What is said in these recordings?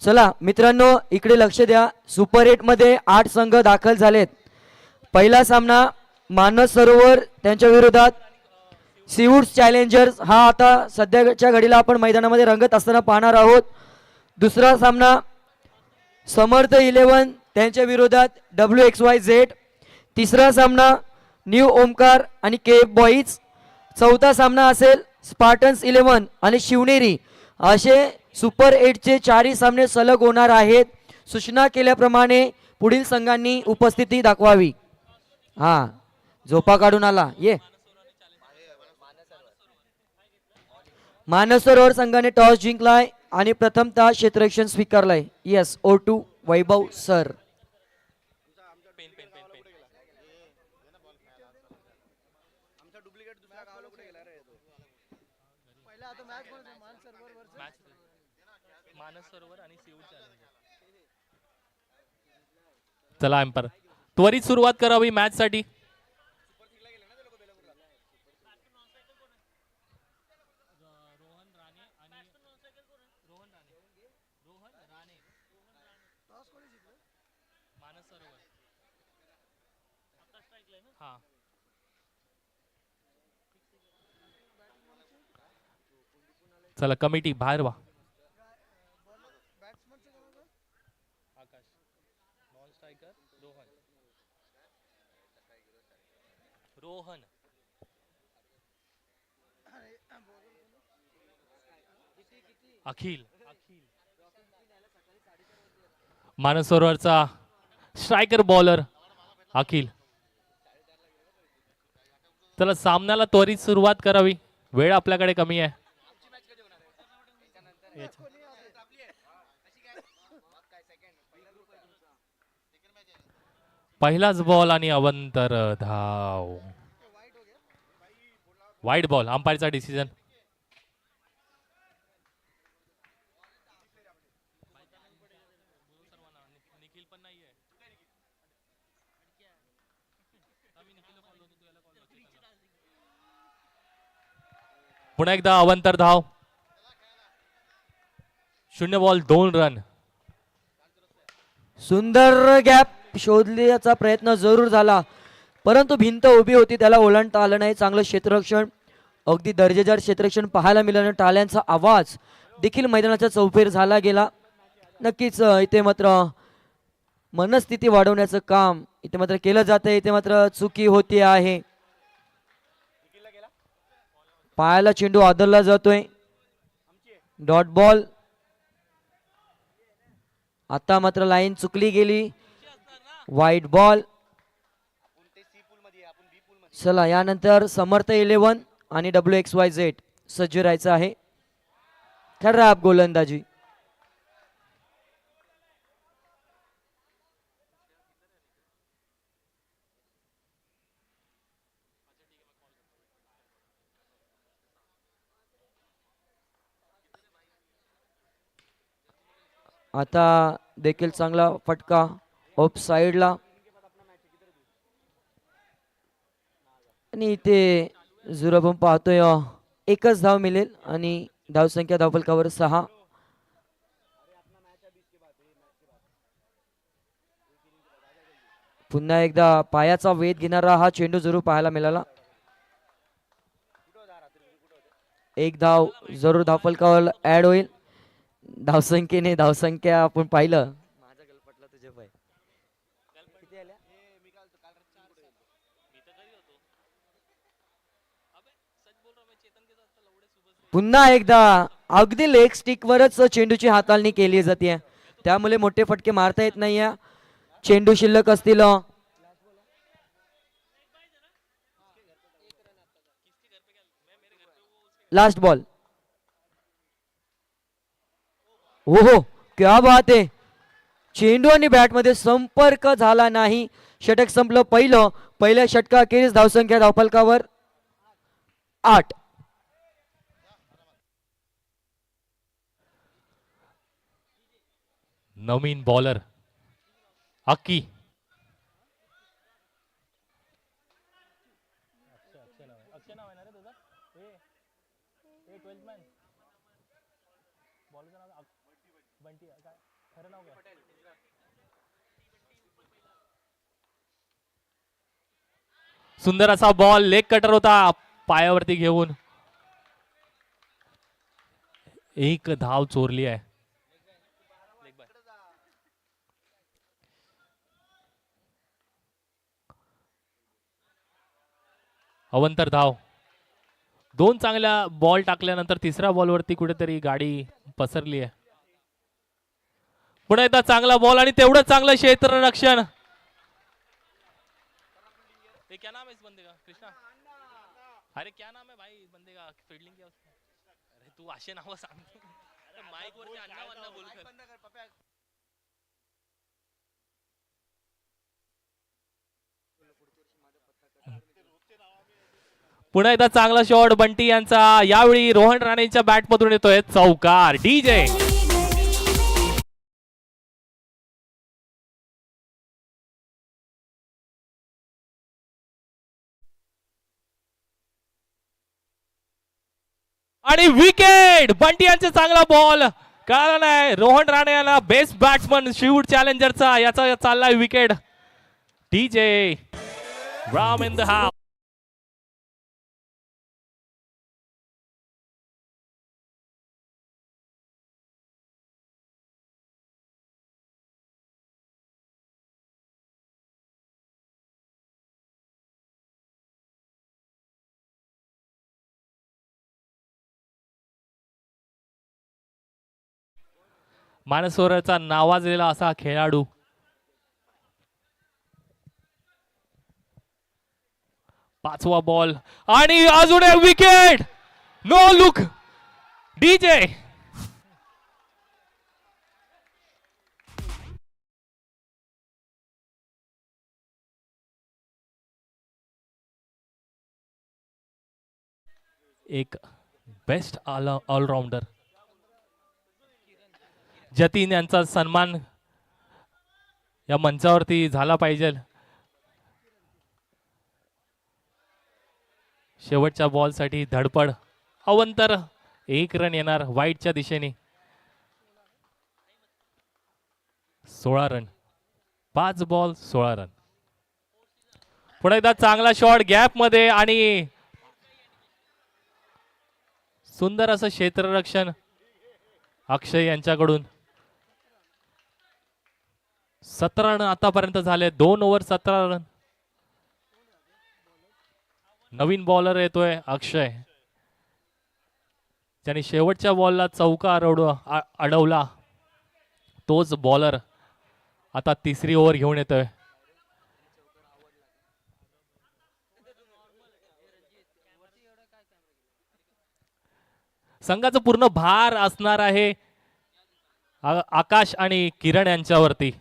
चला मित्रांनो इकडे लक्ष द्या. सुपर 8 मध्ये 8 संघ दाखल झालेत. पहिला सामना मानस सरोवर त्यांच्या विरोधात सीवूड्स चॅलेंजर्स हा आता सध्याच्या घडीला आपण मैदानामध्ये रंगत असताना पाहणार आहोत. दुसरा सामना समर्थ 11 त्यांच्या विरोधात WXYZ. तिसरा सामना न्यू ओमकार आणि के बॉईज. चौथा सामना असेल स्पार्टन्स 11 आणि शिवनेरी. असे सुपर 8 चे चारही सामने सलग होणार आहेत. सूचना केल्याप्रमाणे पुढील संघांनी उपस्थिती दाखवावी. हा झोपा काढून आला ये. मानस सरोवर संघाने टॉस जिंकलाय आणि प्रथमतः क्षेत्ररक्षण स्वीकारलाय. यस O2 वैभव सर. चला एम्पर त्वरित सुरुवात करावी मॅच साठी. चला कमिटी बाहेर व्हा. रोहन अखिल मानस सरोवरचा स्ट्रायकर बॉलर अखिल. चला सामन्याला त्वरित सुरुवात करावी. वेळ आपल्याकडे कमी आहे. पहिलाच बॉल आणि अवंतर धाव. वाईट बॉल. अंपायरचा डिसिजन. पुन्हा एकदा अवंतर धाव. 0 बॉल 2 रन. सुंदर गॅप शोधण्याचा प्रयत्न जरूर झाला परंतु भिंत उभी होती त्याला ओलांडता आलं नाही. चांगलं क्षेत्ररक्षण अगदी दर्जेदार क्षेत्ररक्षण पाहायला मिळालं. टाळ्यांचा आवाज देखील मैदानाच्या चौफेर झाला गेला. नक्कीच इथे मात्र मनस्थिती वाढवण्याचं काम इथे मात्र केलं जातंय. इथे मात्र चुकी होती आहे. पायाला चेंडू आदरला जातोय. Dot ball. आता मात्र लाईन चुकली गेली. वाईट बॉल. चला यानंतर समर्थ 11 आणि WXYZ सज्ज राहायचं आहे. खराब गोलंदाजी. आता देखील चांगला फटका ऑफ साइडला आणि इथे जर आपण पाहतोय एकच धाव मिळेल आणि धावसंख्या धावफलकावर 6. पुन्हा एकदा पायाचा वेध घेणारा हा चेंडू जरूर पाहायला मिळाला. एक धाव जरूर धावफलकावर ऍड होईल. धावसंख्येने धावसंख्या आपण पाहिलं. पुन्हा एकदा अगदी लेग स्टिक वरच चेंडूची हाताळणी केली जाते त्यामुळे मोठे फटके मारता येत नाही. चेंडू शिल्लक असतील. Last ball. हो हो क्या बात आहे. चेंडू आणि बॅट मध्ये संपर्क झाला नाही. षटक संपलं पहिलं. पहिल्या षटकाखेरीज धावसंख्या धावफलकावर 8. नवीन बॉलर अक्की. सुंदर असा बॉल लेग कटर होता पायावरती घेऊन एक धाव चोरली आहे. अवंतर धाव. दोन चांगल्या बॉल टाकल्यानंतर तिसऱ्या बॉलवरती कुठेतरी गाडी पसरली आहे. पुन्हा एकदा चांगला बॉल आणि तेवढं चांगलं क्षेत्ररक्षण. क्या नाम है इस बंदे का? कृष्णा. अरे क्या नाम है भाई बंदे का? फील्डिंग क्या उसकी? अरे तू असे नाव सांग. माईक वरती अन्ना वन्ना बोल कर. पुन्हा एकदा चांगला शॉट बंटी यांचा. यावेळी रोहन राणेच्या बॅट मधून येतोय चौकार. डीजे आणि विकेट. बंटी यांचा चांगला बॉल. कळाला नाही रोहन राणे याला बेस्ट बॅट्समन शिवूड चॅलेंजरचा याचा चाललाय wicket. DJ Ram in the house. मानसरोवरचा नावाजलेला असा खेळाडू. पाचवा बॉल आणि अजून एक विकेट. No look. डीजे एक बेस्ट ऑलराउंडर जतीन यांचा सन्मान या मंचावरती झाला पाहिजे. शेवटच्या बॉल साठी धडपड. अवंतर एक रन येणार वाईटच्या दिशेने. 16 रन. 5 ball 16 run. पुढे एकदा चांगला शॉट गॅप मध्ये आणि सुंदर असं क्षेत्ररक्षण अक्षय यांच्याकडून. 17 रन आतापर्यंत झाले. 2 ओव्हर 17 रन. नवीन बॉलर येतोय अक्षय. ज्याने शेवटच्या बॉलला चौका अडवला तोच बॉलर आता तिसरी ओव्हर घेऊन येतोय. संघाचा पूर्ण भार असणार आहे आकाश आणि किरण यांच्यावरती.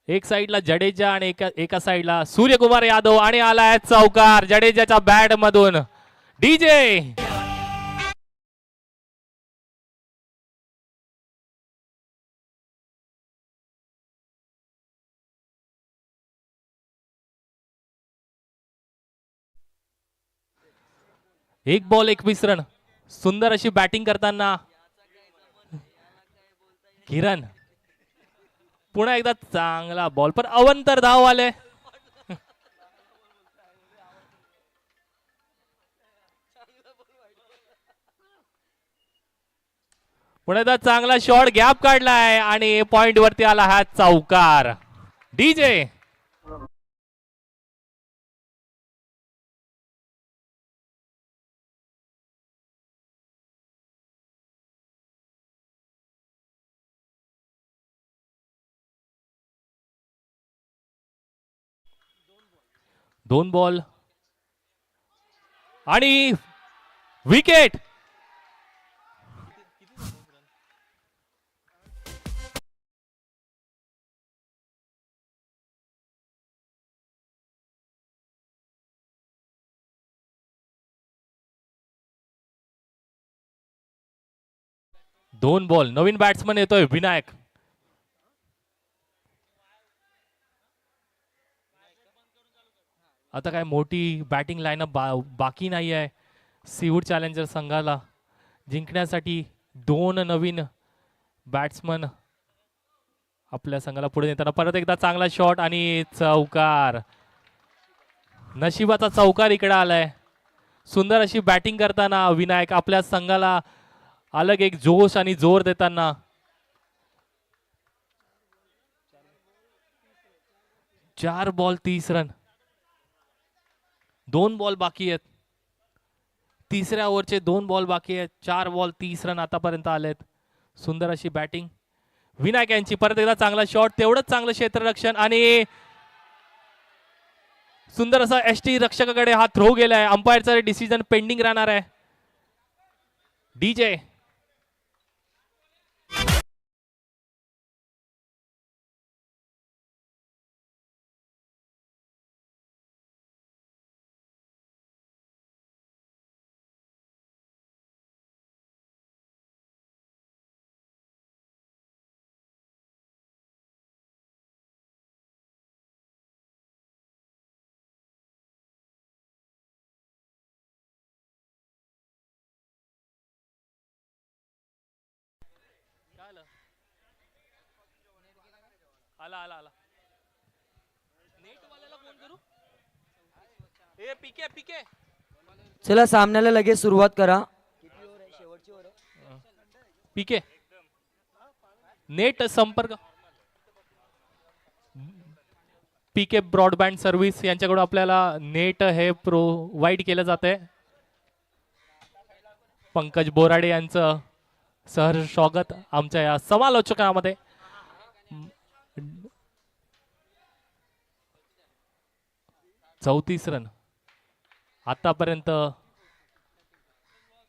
एक साइडला जडेजा आणि एका साइडला सूर्यकुमार यादव आणि आलाय चौकार जडेजाच्या बॅट मधून. डीजे एक बॉल 21 रन. सुंदर अशी बॅटिंग करताना किरण. पुन्हा एकदा चांगला बॉल पण अवंतर धाव आले. पुन्हा एकदा चांगला शॉट गॅप काढलाय आणि पॉइंट वरती आला हा चौकार. डीजे दोन बॉल आणि विकेट. दोन बॉल. नवीन बॅट्समन येतोय विनायक. आता काय मोठी बॅटिंग लाईनअप बाकी नाही आहे सीवूड चॅलेंजर संघाला. जिंकण्यासाठी 2 नवीन बॅट्समन आपल्या संघाला पुढे नेताना परत एकदा चांगला शॉट आणि चौकार. नशिबाचा चौकार इकडे आलाय. सुंदर अशी बॅटिंग करताना विनायक आपल्या संघाला अलग एक जोश आणि जोर देताना. 4 बॉल 30 रन. 2 बॉल बाकी आहेत. तिसऱ्या ओव्हरचे 2 बॉल बाकी आहेत. 4 बॉल 30 रन आतापर्यंत आलेत. सुंदर अशी बॅटिंग विनायक यांची. परत एकदा चांगला शॉट, तेवढंच चांगलं क्षेत्ररक्षण आणि सुंदर असा एसटी रक्षकाकडे हा थ्रो गेलाय. अंपायरचा डिसिजन पेंडिंग राहणार आहे. डीजे आला आला आला. नेट वाल्याला फोन करू. ए पीके पीके. चला सामन्याला लगेच सुरुवात करा. पीके नेट संपर्क. पीके ब्रॉडबँड सर्व्हिस यांच्याकडून आपल्याला नेट हे प्रोव्हाइड केलं जाते. पंकज बोराडे यांचं सहर्ष स्वागत आमच्या या समालोचकामध्ये. 34 रन आतापर्यंत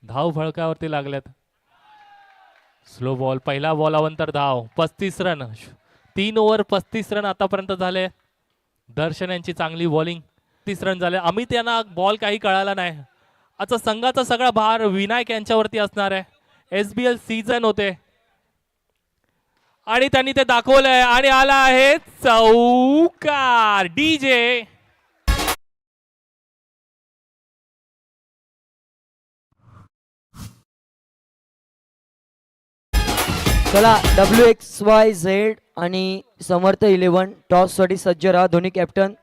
धाव फळकावरती लागल्यात. स्लो बॉल, पहिला बॉलानंतर धाव. 35 रन, 3 ओव्हर 35 रन आतापर्यंत झाले. दर्शन यांची चांगली बॉलिंग. 30 रन झाले. अमित यांना बॉल काही कळाला नाही. आता संघाचा सगळा भार विनायक यांच्यावरती असणार आहे. SBL सीझन होते आणि त्यांनी ते दाखवलंय आणि आला आहे चौकार. डीजे चला WXYZ आणि समर्थ 11 टॉस साठी सज्ज राहा दोन्ही कॅप्टन.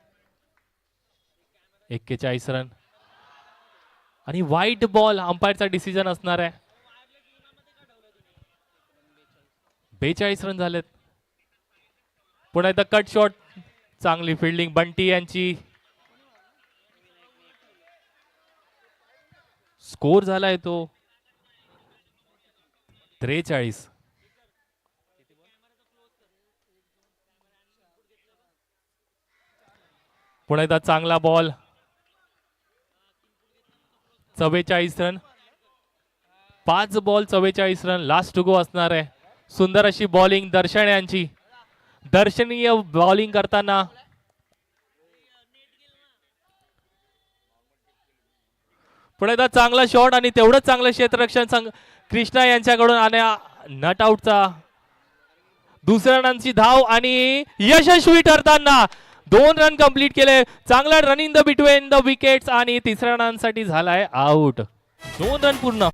41 रन आणि व्हाईट बॉल. अंपायरचा डिसिजन असणार आहे. 42 रन झालेत. पुन्हा एकदा कट शॉट, चांगली फिल्डिंग बंटी यांची. स्कोर झालाय तो 43. पुन्हा एकदा चांगला ball. 44 run. 5 ball 44 run. Last to go असणार आहे. सुंदर अशी बॉलिंग दर्शन यांची. दर्शनीय बॉलिंग करताना पुढे एकदा चांगला शॉट आणि तेवढंच चांगलं क्षेत्ररक्षण कृष्णा यांच्याकडून आणि नट आउटचा. दुसऱ्या रनांची धाव आणि यशस्वी ठरताना 2 रन कंप्लीट केले. चांगला run in the between the wickets आणि तिसऱ्या रनांसाठी झालाय आउट. 2 रन पूर्ण.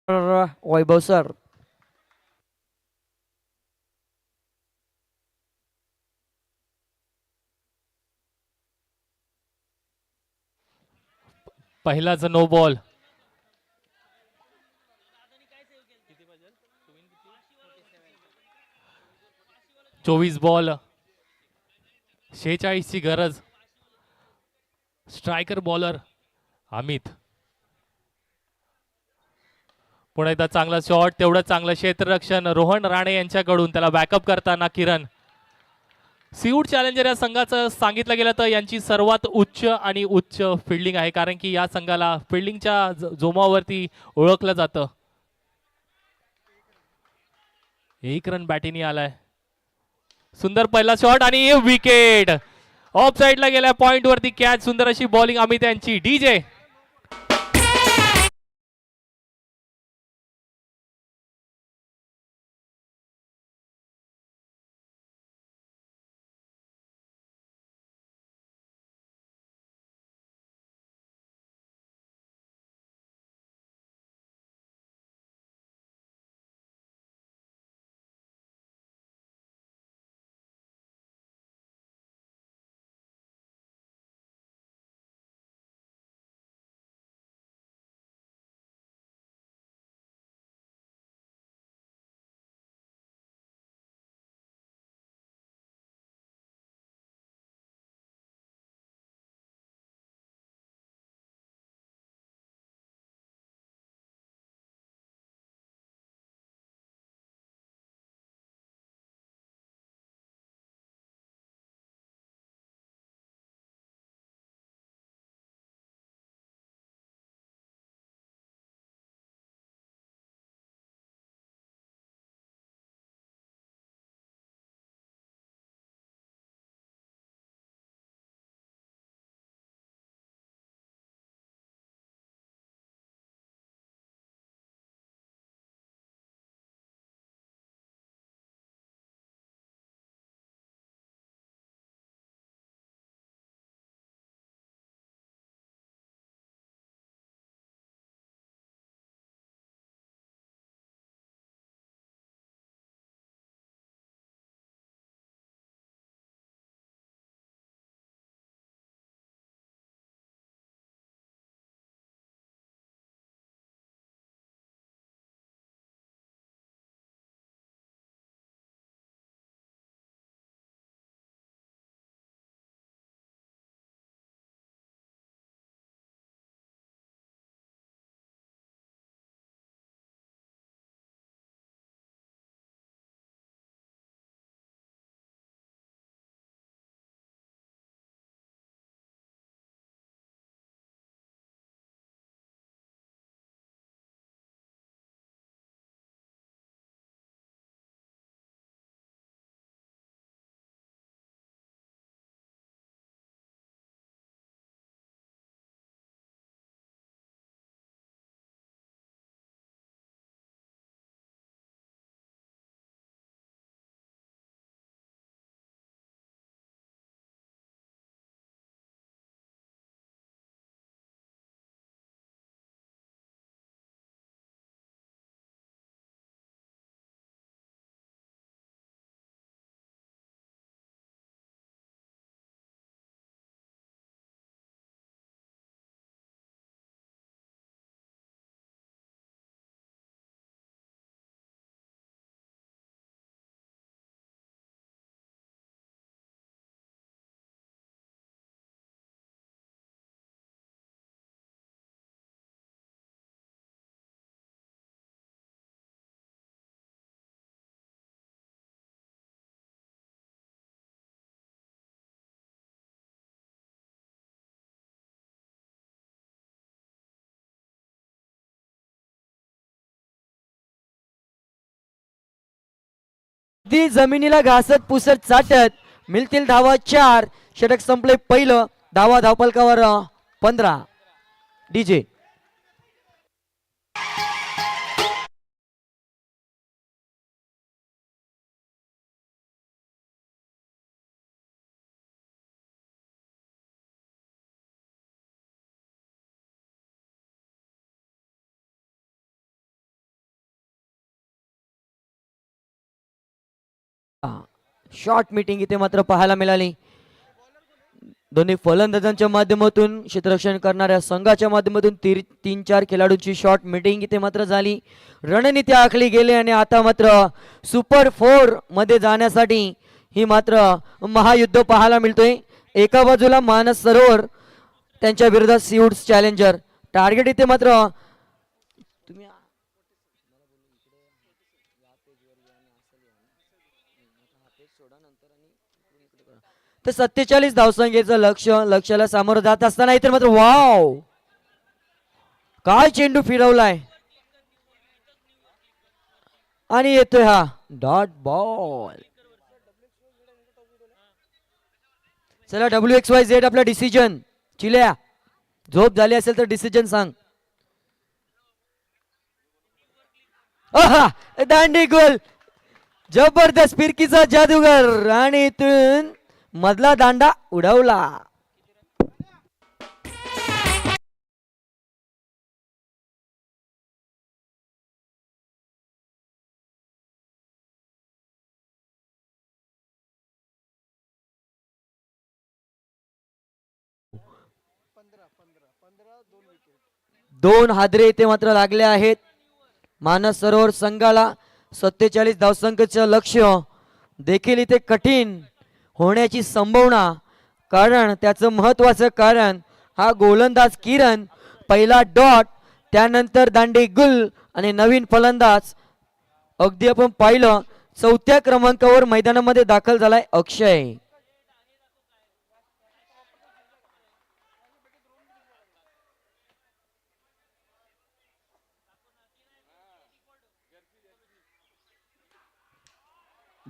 वैभव सर. पहिलाच नो बॉल. चोवीस बॉल 46 ची गरज. Striker bowler Amit. पुन्हा एकदा चांगला शॉट, तेवढं चांगलं क्षेत्ररक्षण रोहन राणे यांच्याकडून. त्याला बॅकअप करताना किरण. सीऊड चॅलेंजर या संघाचं सांगितलं गेलं तर यांची सर्वात उच्च आणि उच्च फिल्डिंग आहे, कारण की या संघाला फिल्डिंगच्या जोमावरती ओळखलं जातं. 1 रन बॅटिंग आलाय. सुंदर पहिला शॉट आणि विकेट. ऑफ साइडला गेल्या पॉइंट वरती कॅच. सुंदर अशी बॉलिंग अमित यांची. डीजे. ती जमिनीला घासत पुसत चाटत मिळतील धावा 4. षटक संपले पहिलं. धावा धावपलकावर 15. डीजे. शॉर्ट मीटिंग इथे मात्र पाहायला मिळाली. दोन्ही फलंदाजांच्या माध्यमातून क्षेत्ररक्षण करणाऱ्या संघाच्या माध्यमातून 3-4 खेळाडूंची शॉर्ट मीटिंग इथे मात्र झाली. रणनीती आखली गेली आणि आता मात्र सुपर 4 मध्ये जाण्यासाठी ही मात्र महायुद्ध पाहायला मिळतोय. एका बाजूला मानस सरोवर त्यांच्या विरोधात सीवूड्स चॅलेंजर. टार्गेट इथे मात्र तर 47 धावसंख्येचं लक्ष्याला सामोरं जात असताना इथे मात्र वाव काय चेंडू फिरवलाय आणि येतोय हा डॉट बॉल. चला WXYZ आपला डिसिजन. चिल्या झोप झाली असेल तर डिसिजन सांग. दांडी गोल जबरदस्त फिरकीचा जादूगर आणि इथून मधला दांडा उडवला. दोन हादरे इथे मात्र लागले आहेत. मानस सरोवर संघाला 47 धावसंख्येचं लक्ष्य देखील इथे कठीण होण्याची संभावना. कारण त्याचं महत्वाचं कारण हा गोलंदाज किरण, पहिला डॉट, त्यानंतर दांडी गुल आणि नवीन फलंदाज. अगदी आपण पाहिलं 4थ्या क्रमांकावर मैदानामध्ये दाखल झालाय अक्षय.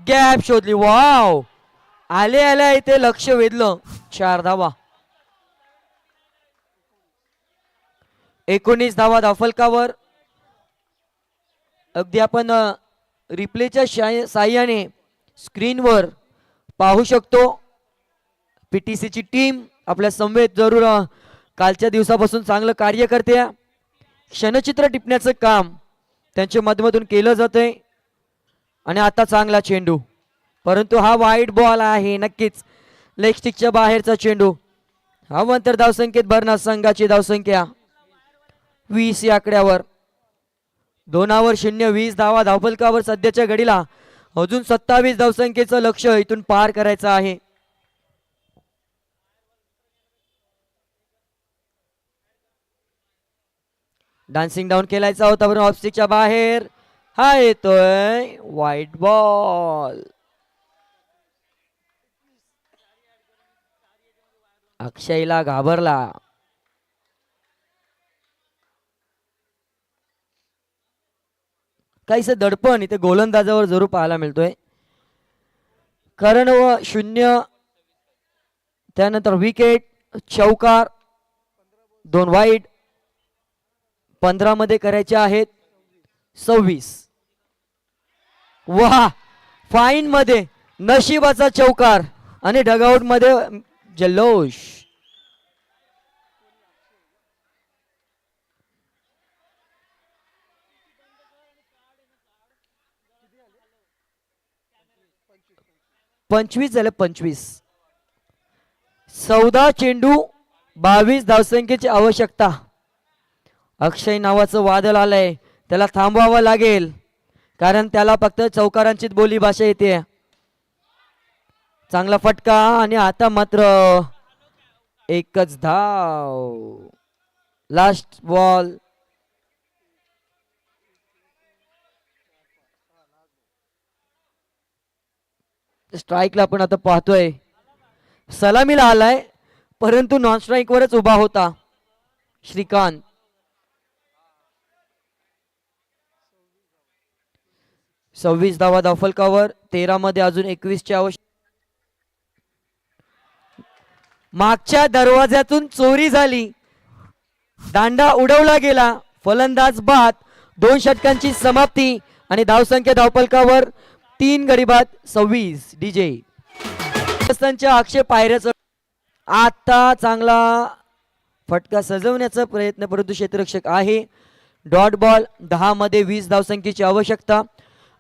गॅप शोधली. वाव आले आल्या इथे लक्ष वेधलं. 4 धावा. 19 धावा धावफलकावर. अगदी आपण रिप्लेच्या साह्याने स्क्रीनवर पाहू शकतो. PTCची टीम आपल्या समवेत जरूर कालच्या दिवसापासून चांगलं कार्य करते. क्षणचित्र टिपण्याचं काम त्यांच्या माध्यमातून केलं जातंय. आणि आता चांगला चेंडू, परंतु हा वाईट बॉल आहे. नक्कीच लेग स्टिकच्या बाहेरचा चेंडू. हवांतर धावसंख्येत भरणार संघाची धावसंख्या 20 या आकड्यावर. 2 0 20 धावा धावफलकावर सध्याच्या घडीला. अजून 27 धावसंख्येचं लक्ष्य इथून पार करायचं आहे. डान्सिंग डाऊन केलायचा होता पण ऑफस्टिकच्या बाहेर. हा येतोय व्हाईट बॉल. अक्षयला घाबरला. काहीच दडपण इथे गोलंदाजावर जरूर पाहायला मिळतोय. करण व 0, त्यानंतर विकेट, चौकार, 2 वाईड. 15 मध्ये करायचे आहेत 26. वाह फाईन मध्ये नशिबाचा चौकार आणि डगआउट मध्ये जल्लोष. पंचवीस झाले. 25. 14 चेंडू 22 धावसंख्येची आवश्यकता. अक्षय नावाचं वादळ आलंय, त्याला थांबवावं लागेल कारण त्याला फक्त चौकारांचीच बोली भाषा येते. चांगला फटका आणि आता मात्र एकच धाव. Last ball. स्ट्राईकला आपण आता पाहतोय सलामीला आलाय, परंतु नॉन स्ट्राईक वरच उभा होता श्रीकांत. सव्वीस धावा धावफलकावर. 13 मध्ये अजून 21 ची आवश्यक. मागच्या दरवाज्यातून चोरी झाली, दांडा उडवला गेला, फलंदाज बाद. 2 षटकांची समाप्ती आणि धावसंख्या धावफलकावर 3 गडी बाद 26. डीजे आक्षेप पायऱ्याचं. आता चांगला फटका सजवण्याचा प्रयत्न, परंतु क्षेत्ररक्षक आहे. Dot ball. 10 मध्ये 20 धावसंख्येची आवश्यकता.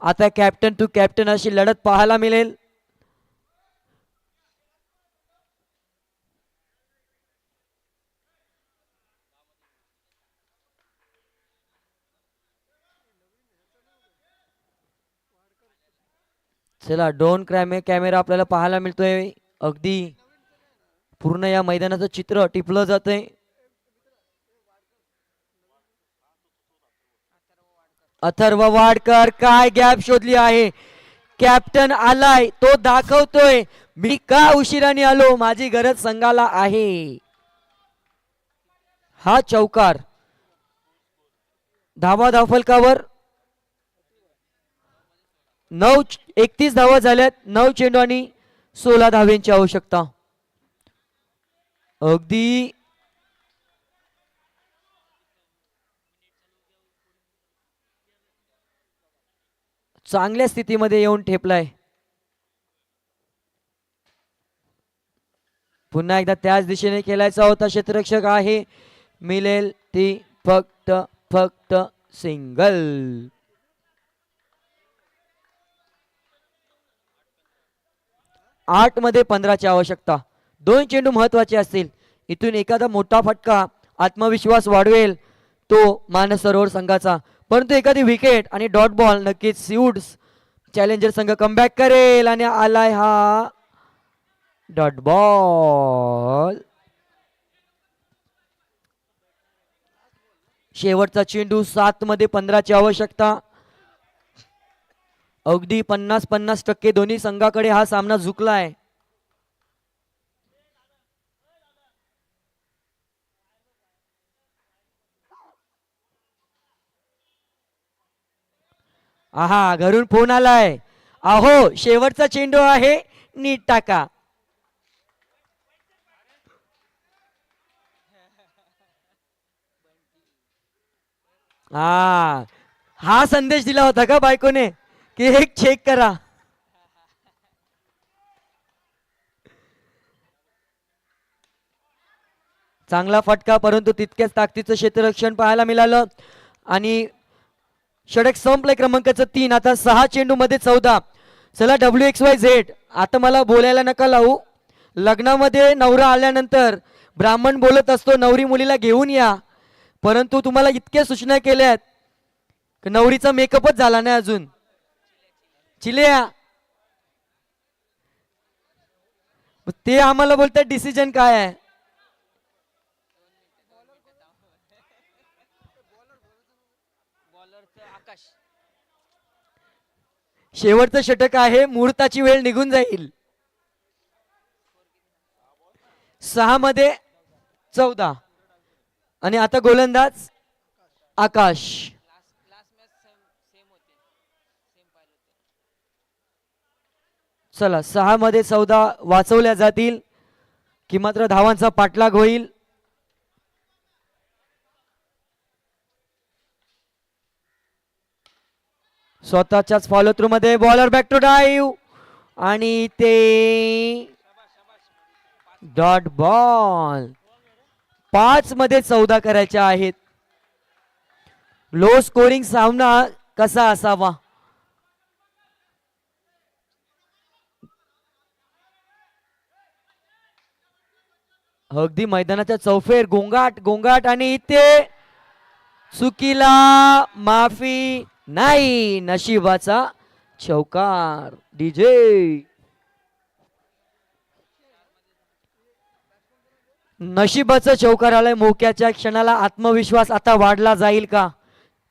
आता कॅप्टन टू कॅप्टन अशी लढत पाहायला मिळेल. चला ड्रोन कॅमेरा आपल्याला पाहायला मिळतोय. अगदी पूर्ण या मैदानाचं चित्र टिपलं जातंय. अथर्व वाडकर काय गॅप शोधली आहे. कॅप्टन आलाय, तो दाखवतोय मी का उशिराने आलो, माझी गरज संघाला आहे. हा चौकार. धावफलकावर 31 धावा झाल्यात. 9 चेंडू आणि 16 धाव्यांची आवश्यकता. अगदी चांगल्या स्थितीमध्ये येऊन ठेपलाय. पुन्हा एकदा त्याच दिशेने खेळायचा होता. क्षेत्ररक्षक आहे, मिळेल ती फक्त सिंगल. 8 मध्ये 15ची आवश्यकता. 2 चेंडू महत्वाचे असतील. इथून एखादा मोठा फटका आत्मविश्वास वाढवेल तो मानस सरोवर संघाचा, परंतु एखादी विकेट आणि डॉट बॉल नक्कीच सीवूड्स चॅलेंजर संघ कमबॅक करेल. आणि आलाय हा डॉट बॉल. शेवटचा चेंडू. 7 मध्ये 15ची आवश्यकता. अगदी 50-50% दोन्ही संघाकडे हा सामना झुकलाय. आहा, घरून फोन आलाय. अहो शेवटचा चेंडू आहे, नीट टाका. हा संदेश दिला होता का बायकोने की एक चेक करा. चांगला फटका, परंतु तितक्याच ताकदीचं क्षेत्ररक्षण पाहायला मिळालं. आणि षटक संपलंय. क्रमांकाचं 3. आता 6 चेंडू मध्ये 14. चला WXYZ, आता मला बोलायला नका लावू. लग्नामध्ये नवरा आल्यानंतर ब्राह्मण बोलत असतो नवरी मुलीला घेऊन या, परंतु तुम्हाला इतक्या सूचना केल्यात की नवरीचा मेकअपच झाला नाही अजून. चिल्या ते आम्हाला बोलतात डिसिजन काय आहे. शेवटचं षटक आहे, मुहूर्ताची वेळ निघून जाईल. 6 मध्ये 14. आणि आता गोलंदाज आकाश. चला 6 मध्ये 14 वाचवल्या जातील की मात्र धावांचा पाठलाग होईल. स्वतःच्याच फॉलो थ्रू मध्ये बॉलर बॅक टू डाईव्ह आणि ते डॉट बॉल. 5 मध्ये 14 करायच्या आहेत. लो स्कोरिंग सामना कसा असावा. अगदी मैदानाच्या चौफेर गोंगाट आणि इथे चुकीला माफी नाही. नशिबाचा चौकार. डीजे नशिबाचा चौकार आलाय. मोक्याच्या क्षणाला आत्मविश्वास आता वाढला जाईल का.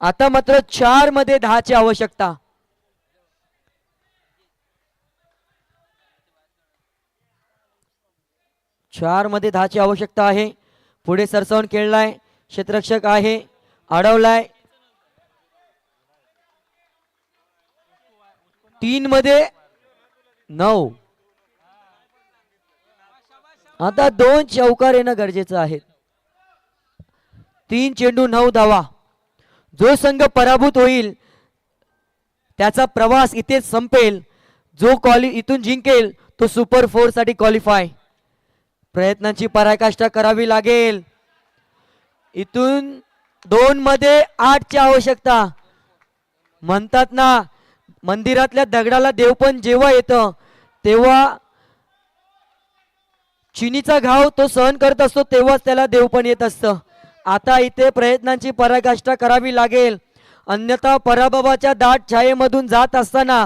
आता मात्र 4 मध्ये 10ची आवश्यकता. चार मध्ये 10ची आवश्यकता आहे. पुढे सरसावून खेळलाय. क्षेत्ररक्षक आहे, अडवलाय. 3 मध्ये 9. आता 2 चौकार येणं गरजेचं आहे. 3 चेंडू 9 धावा. जो संघ पराभूत होईल त्याचा प्रवास इथेच संपेल. जो इथून जिंकेल तो सुपर 4 साठी क्वालिफाय. प्रयत्नांची पराकाष्ठा करावी लागेल. इथून 2 मध्ये 8ची आवश्यकता. म्हणतात ना मंदिरातल्या दगडाला देव पण जेव्हा येतं तेव्हा चिनीचा घाव तो सहन करत असतो, तेव्हाच त्याला देव पण येत असतं. आता इथे प्रयत्नांची पराकाष्ठा करावी लागेल, अन्यथा पराभवाच्या दाट छायेमधून जात असताना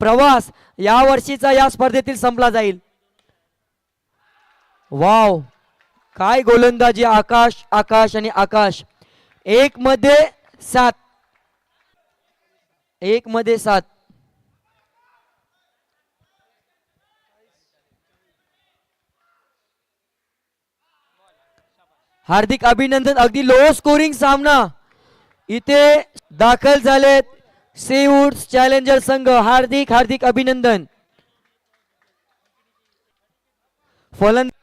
प्रवास या वर्षीचा या स्पर्धेतील संपला जाईल. वाव, काय गोलंदाजी आकाश आकाश आणि आकाश. 1 मध्ये 7, 1 मध्ये 7. हार्दिक अभिनंदन. अगदी लो स्कोरिंग सामना इथे दाखल झालेत सीवूड्स चॅलेंजर संघ. हार्दिक हार्दिक अभिनंदन. फलंदाज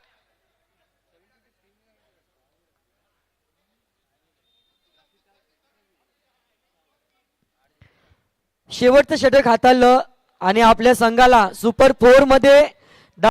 शेवटचं षटक हाताळलं आणि आपल्या संघाला सुपर 4 मध्ये